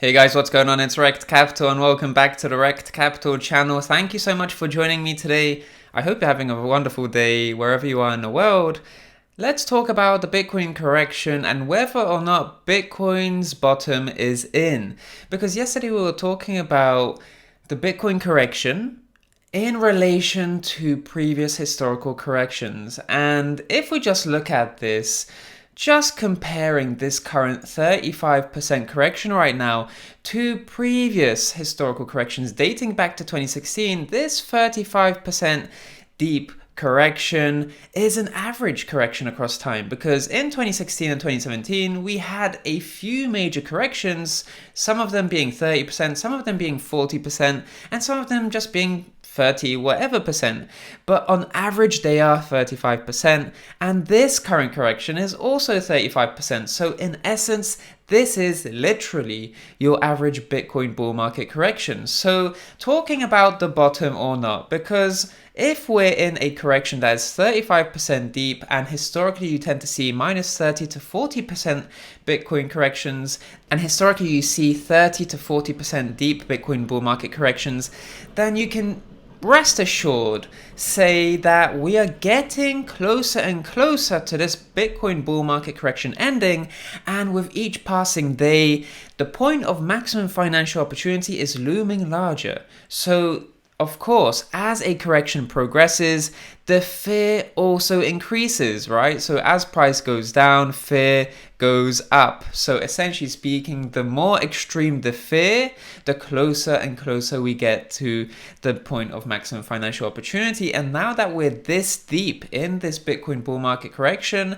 Hey guys, what's going on? It's Rekt Capital and welcome back to the Rekt Capital channel. Thank you so much for joining me today. I hope you're having a wonderful day wherever you are in the world. Let's talk about the Bitcoin correction and whether or not Bitcoin's bottom is in. Because yesterday we were talking about the Bitcoin correction in relation to previous historical corrections. And if we just look at this, just comparing this current 35% correction right now to previous historical corrections dating back to 2016, this 35% deep correction is an average correction across time, because in 2016 and 2017 we had a few major corrections, some of them being 30%, some of them being 40%, and some of them just being 30 whatever percent, but on average they are 35%, and this current correction is also 35%. So in essence, this is literally your average Bitcoin bull market correction. So talking about the bottom or not, because if we're in a correction that is 35% deep, and historically you tend to see minus 30 to 40% Bitcoin corrections, and historically you see 30 to 40% deep Bitcoin bull market corrections, then you can rest assured say that we are getting closer and closer to this Bitcoin bull market correction ending, and with each passing day, the point of maximum financial opportunity is looming larger. So of course, as a correction progresses, the fear also increases, right? So as price goes down, fear goes up. So essentially speaking, the more extreme the fear, the closer and closer we get to the point of maximum financial opportunity. And now that we're this deep in this Bitcoin bull market correction,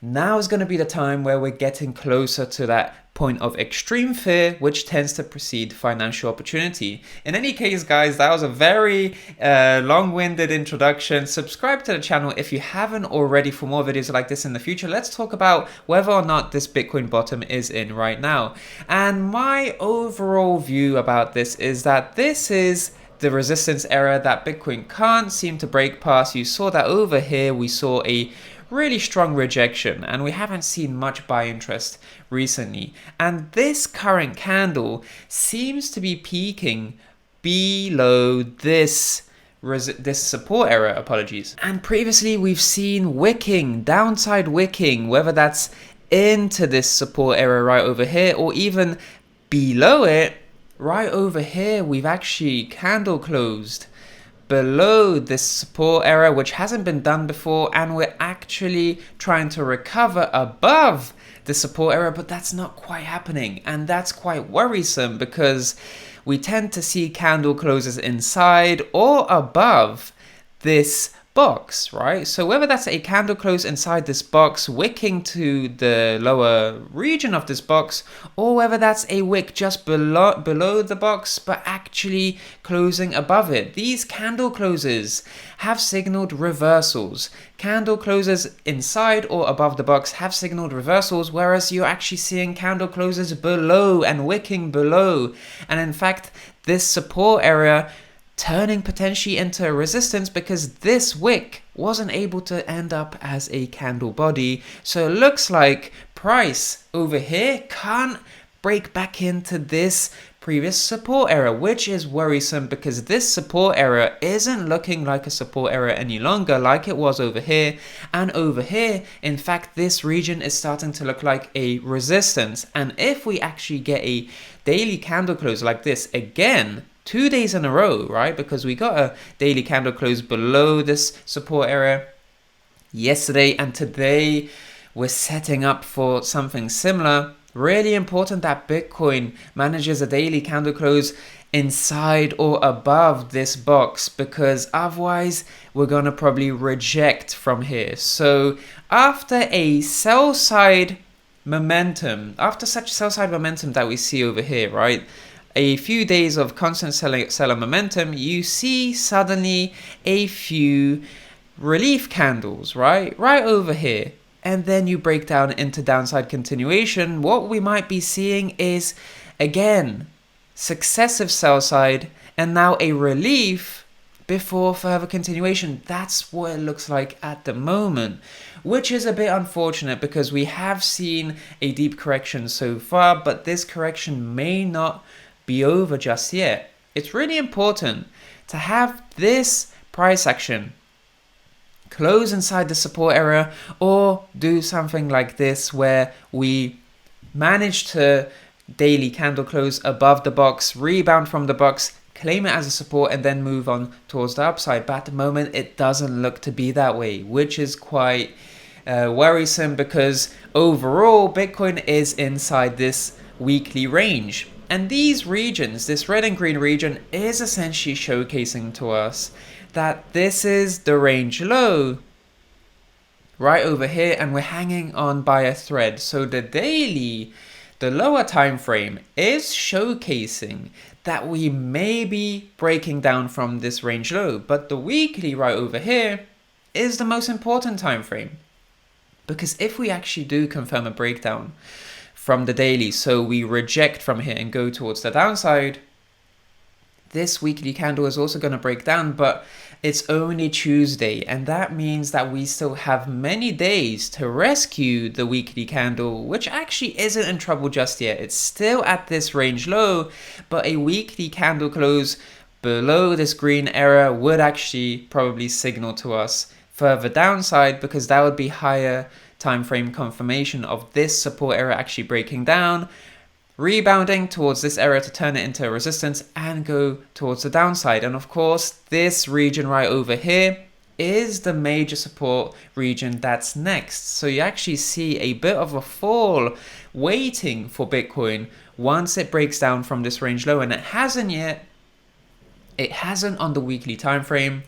now is going to be the time where we're getting closer to that point of extreme fear, which tends to precede financial opportunity. In any case, guys, that was a very long-winded introduction. Subscribe to the channel if you haven't already for more videos like this in the future. Let's talk about whether or not this Bitcoin bottom is in right now. And my overall view about this is that this is the resistance area that Bitcoin can't seem to break past. You saw that over here. We saw a really strong rejection, and we haven't seen much buy interest recently. And this current candle seems to be peaking below this support area, And previously we've seen wicking, downside wicking, whether that's into this support area right over here or even below it. Right over here, we've actually candle closed below this support area, which hasn't been done before, and we're actually trying to recover above the support area, but that's not quite happening, and that's quite worrisome because we tend to see candle closes inside or above this box, right? So whether that's a candle close inside this box wicking to the lower region of this box, or whether that's a wick just below the box but actually closing above it, these candle closes have signaled reversals. Candle closes inside or above the box have signaled reversals, whereas you're actually seeing candle closes below and wicking below, and in fact this support area turning potentially into a resistance because this wick wasn't able to end up as a candle body. So it looks like price over here can't break back into this previous support area, which is worrisome because this support area isn't looking like a support area any longer like it was over here. And over here, in fact, this region is starting to look like a resistance. And if we actually get a daily candle close like this again, 2 days in a row, right? Because we got a daily candle close below this support area yesterday, and today we're setting up for something similar. Really important that Bitcoin manages a daily candle close inside or above this box, because otherwise we're going to probably reject from here. So after a sell side momentum, after such sell side momentum that we see over here, right? A few days of constant seller momentum, you see suddenly a few relief candles, right over here. And then you break down into downside continuation. What we might be seeing is, again, successive sell side, and now a relief before further continuation. That's what it looks like at the moment, which is a bit unfortunate because we have seen a deep correction so far, but this correction may not be over just yet. It's really important to have this price action close inside the support area, or do something like this where we manage to daily candle close above the box, rebound from the box, claim it as a support, and then move on towards the upside. But at the moment, it doesn't look to be that way, which is quite worrisome, because overall, Bitcoin is inside this weekly range. And these regions, this red and green region, is essentially showcasing to us that this is the range low right over here, and we're hanging on by a thread. So the daily, the lower time frame, is showcasing that we may be breaking down from this range low, but the weekly right over here is the most important time frame, because if we actually do confirm a breakdown from the daily, so we reject from here and go towards the downside, this weekly candle is also going to break down, but it's only Tuesday, and that means that we still have many days to rescue the weekly candle, which actually isn't in trouble just yet. It's still at this range low, but a weekly candle close below this green area would actually probably signal to us further downside, because that would be higher time frame confirmation of this support area actually breaking down, rebounding towards this area to turn it into a resistance and go towards the downside. And of course, this region right over here is the major support region that's next. So you actually see a bit of a fall waiting for Bitcoin once it breaks down from this range low, and it hasn't yet. It hasn't on the weekly time frame,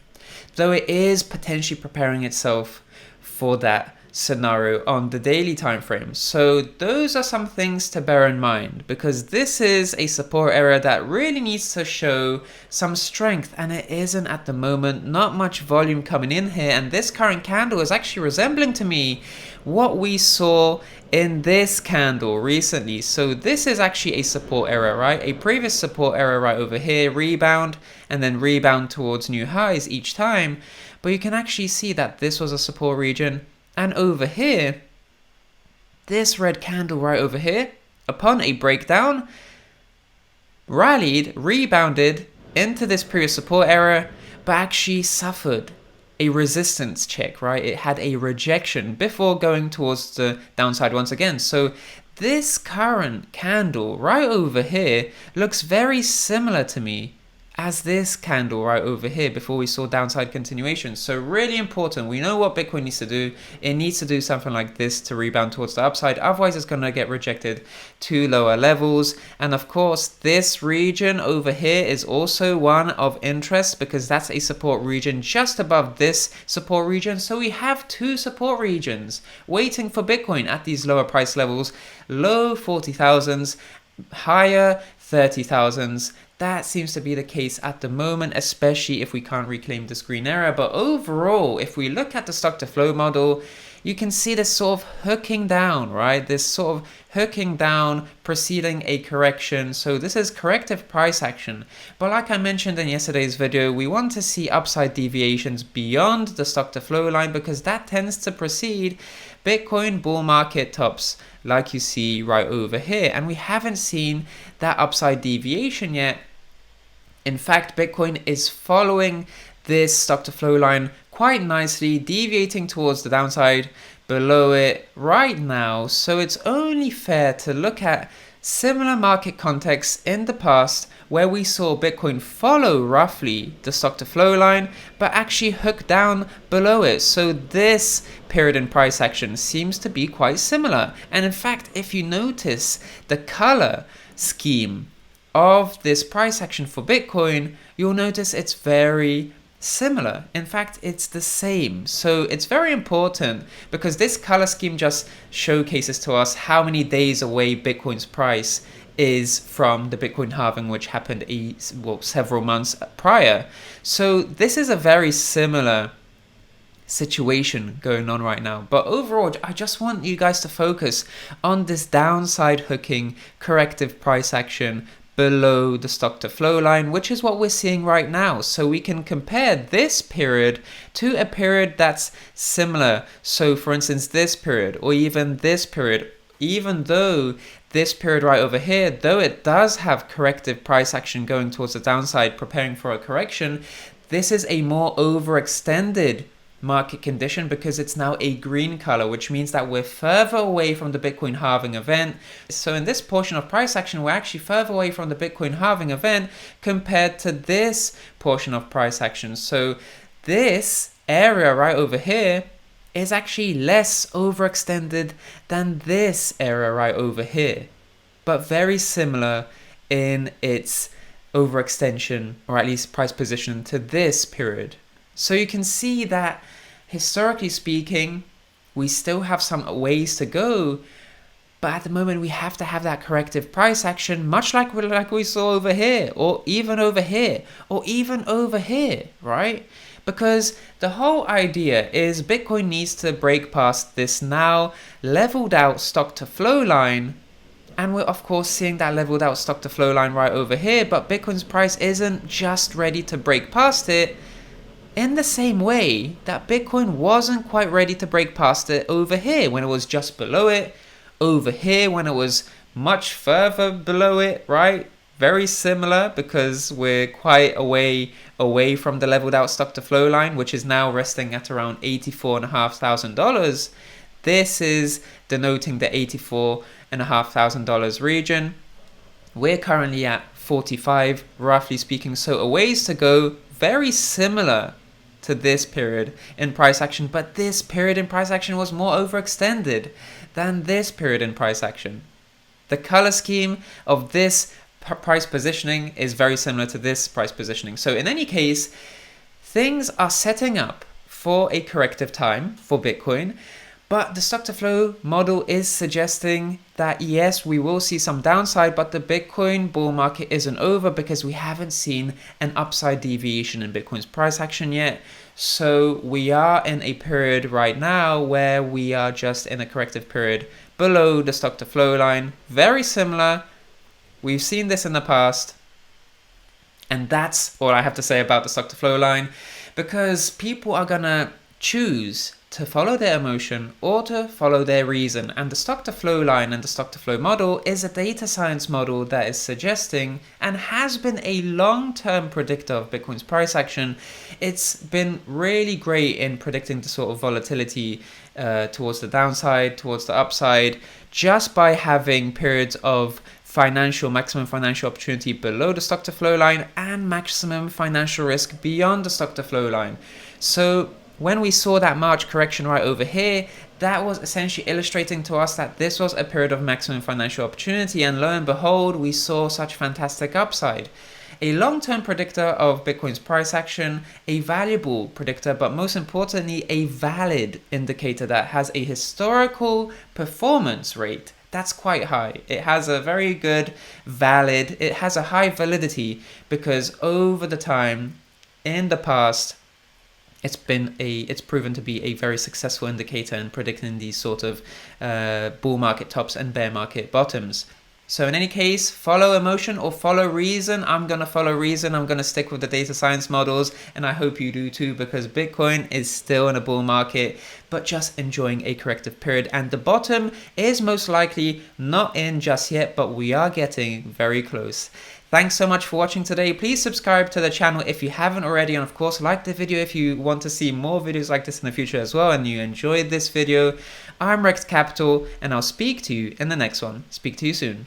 though it is potentially preparing itself for that scenario on the daily time frame. So those are some things to bear in mind, because this is a support area that really needs to show some strength, and it isn't at the moment. Not much volume coming in here, and this current candle is actually resembling to me what we saw in this candle recently. So this is actually a support area, right? A previous support area right over here, rebound, and then rebound towards new highs each time. But you can actually see that this was a support region. And over here, this red candle right over here, upon a breakdown, rallied, rebounded into this previous support area, but actually suffered a resistance check, right? It had a rejection before going towards the downside once again. So this current candle right over here looks very similar to me as this candle right over here before we saw downside continuation. So really important. We know what Bitcoin needs to do. It needs to do something like this to rebound towards the upside. Otherwise, it's going to get rejected to lower levels. And of course, this region over here is also one of interest, because that's a support region just above this support region. So we have two support regions waiting for Bitcoin at these lower price levels. Low 40,000s, higher 30,000s. That seems to be the case at the moment, especially if we can't reclaim this green area. But overall, if we look at the stock to flow model, you can see this sort of hooking down, right? This sort of hooking down preceding a correction. So this is corrective price action. But like I mentioned in yesterday's video, we want to see upside deviations beyond the stock to flow line, because that tends to precede Bitcoin bull market tops, like you see right over here. And we haven't seen that upside deviation yet. In fact, Bitcoin is following this stock to flow line quite nicely, deviating towards the downside below it right now. So it's only fair to look at similar market contexts in the past where we saw Bitcoin follow roughly the stock to flow line, but actually hook down below it. So this period in price action seems to be quite similar. And in fact, if you notice the color scheme of this price action for Bitcoin, you'll notice it's very similar. In fact, it's the same. So it's very important, because this color scheme just showcases to us how many days away Bitcoin's price is from the Bitcoin halving, which happened several months prior. So this is a very similar situation going on right now. But overall, I just want you guys to focus on this downside hooking corrective price action below the stock to flow line, which is what we're seeing right now. So we can compare this period to a period that's similar. So for instance, this period, or even this period, even though this period right over here, though it does have corrective price action going towards the downside, preparing for a correction, this is a more overextended market condition because it's now a green color, which means that we're further away from the Bitcoin halving event. So in this portion of price action, we're actually further away from the Bitcoin halving event compared to this portion of price action. So this area right over here is actually less overextended than this area right over here, but very similar in its overextension, or at least price position, to this period. So you can see that historically speaking, we still have some ways to go, but at the moment we have to have that corrective price action, much like we saw over here, or even over here, or even over here, right? Because the whole idea is Bitcoin needs to break past this now leveled out stock to flow line. And we're of course seeing that leveled out stock to flow line right over here, but Bitcoin's price isn't just ready to break past it in the same way that Bitcoin wasn't quite ready to break past it over here when it was just below it, over here when it was much further below it, right? Very similar because we're quite away from the leveled out stock to flow line, which is now resting at around $84,500. This is denoting the $84,500 region. We're currently at 45, roughly speaking, so a ways to go, very similar to this period in price action, but this period in price action was more overextended than this period in price action. The color scheme of this price positioning is very similar to this price positioning. So in any case, things are setting up for a corrective time for Bitcoin, but the stock to flow model is suggesting that yes, we will see some downside, but the Bitcoin bull market isn't over because we haven't seen an upside deviation in Bitcoin's price action yet. So we are in a period right now where we are just in a corrective period below the stock to flow line. Very similar. We've seen this in the past. And that's all I have to say about the stock to flow line, because people are gonna choose to follow their emotion or to follow their reason. And the stock to flow line and the stock to flow model is a data science model that is suggesting and has been a long-term predictor of Bitcoin's price action. It's been really great in predicting the sort of volatility towards the downside, towards the upside, just by having periods of maximum financial opportunity below the stock to flow line and maximum financial risk beyond the stock to flow line. So when we saw that March correction right over here, that was essentially illustrating to us that this was a period of maximum financial opportunity, and lo and behold, we saw such fantastic upside. A long-term predictor of Bitcoin's price action, a valuable predictor, but most importantly, a valid indicator that has a historical performance rate that's quite high. It has a very good it has a high validity because over the time in the past, it's proven to be a very successful indicator in predicting these sort of bull market tops and bear market bottoms. So in any case, follow emotion or follow reason. I'm going to follow reason. I'm going to stick with the data science models, and I hope you do too, because Bitcoin is still in a bull market, but just enjoying a corrective period. And the bottom is most likely not in just yet, but we are getting very close. Thanks so much for watching today. Please subscribe to the channel if you haven't already, and of course like the video if you want to see more videos like this in the future as well and you enjoyed this video. I'm Rekt Capital, and I'll speak to you in the next one. Speak to you soon.